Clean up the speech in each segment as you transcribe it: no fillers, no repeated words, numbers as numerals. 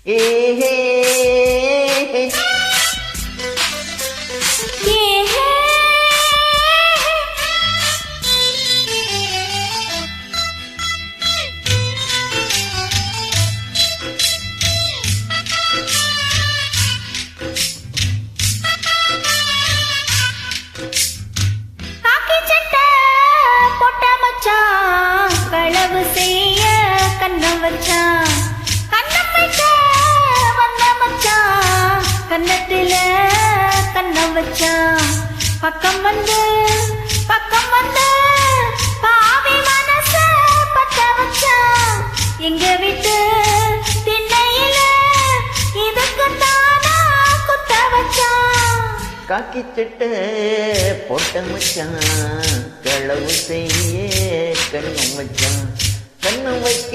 ஏ ஹே களவு செய்ய கண்ணம் வச்சான், கண்ணம் வைக்க வந்த மச்சான், கண்ணத்தில கண்ணம் வச்சான். பக்கம் வந்து பாவி மனச பத்த வச்சான். எங்க வீட்டு திண்ணையில இதுக்கு தானா குத்த வச்சான். காக்கி சட்டை போட்ட மச்சான், களவு செய்ய கண்ணம் வச்சான், கண்ணம் வைக்க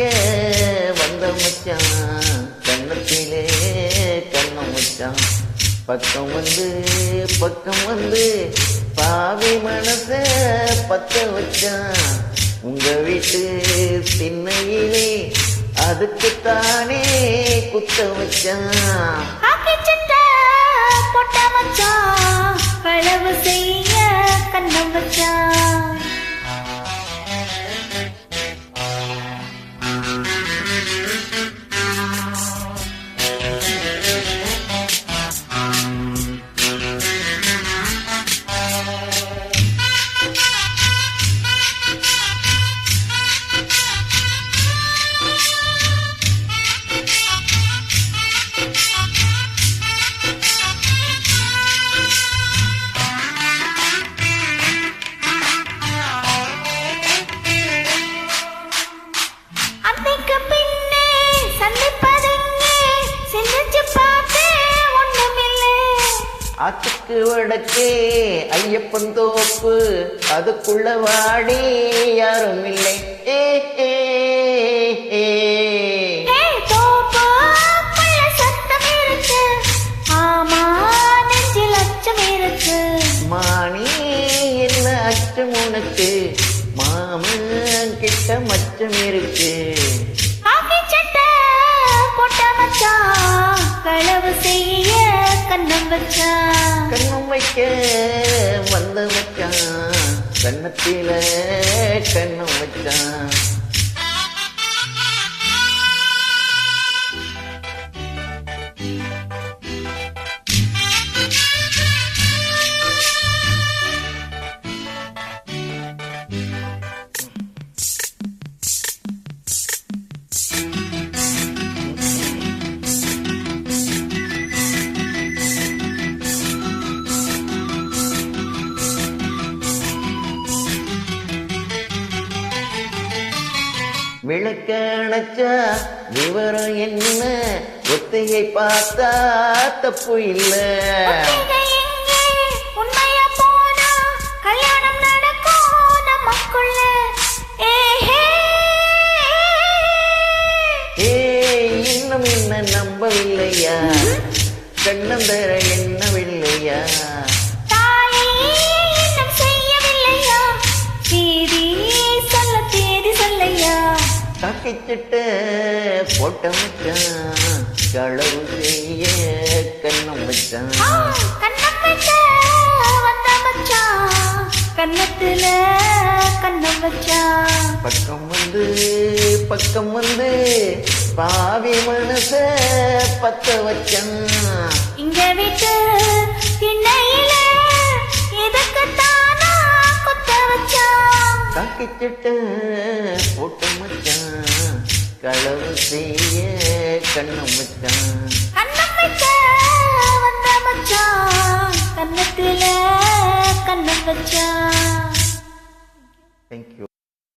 வந்த மச்சான், கண்ணத்திலே கண்ணம் வச்சான். பக்கம் வந்து பாவி மனச பத்த வச்சான். உங்க வீட்டு திண்ணையிலே அதுக்குத்தானே குத்த வச்சான். போட்ட மச்சான், களவு செய்ய கண்ணம் வச்சான். ஆத்துக்கு வடக்கே ஐயப்பன் தோப்பு, அதுக்குள்ள வாடி யாரும் இல்லை. மாணி என்ன அச்சம் உனக்கு, மாமன் கிட்ட மச்சம் இருக்கு. களவு செய்ய கண்ணம் வச்சான், கண்ணம் வைக்க வந்த மச்சான், கண்ணத்தில கண்ணம் வச்சான். விளக்க அணைச்சா விவரம் என்ன, ஒத்திகை பார்த்தா தப்பு இல்ல. உண்மையா போனா கல்யாணம் நடக்கும் நமக்குள்ள. இன்னும் என்ன நம்பவில்லையா, கண்ணந்தர எண்ணவில்லையா, காக்கி சட்டை போட்ட மச்சான், களவு செய்ய கண்ணம் வச்சான். கண்ணத்துல கண்ணம் வச்சான். பக்கம் வந்து பாவி மனச பத்த வச்சான். இங்க வீட்டு திண்ணையில இதுக்கு தானா குத்த வச்சான். காக்கி சட்டை போட்ட மச்சான், களவு செய்ய கண்ணம் வச்சான்.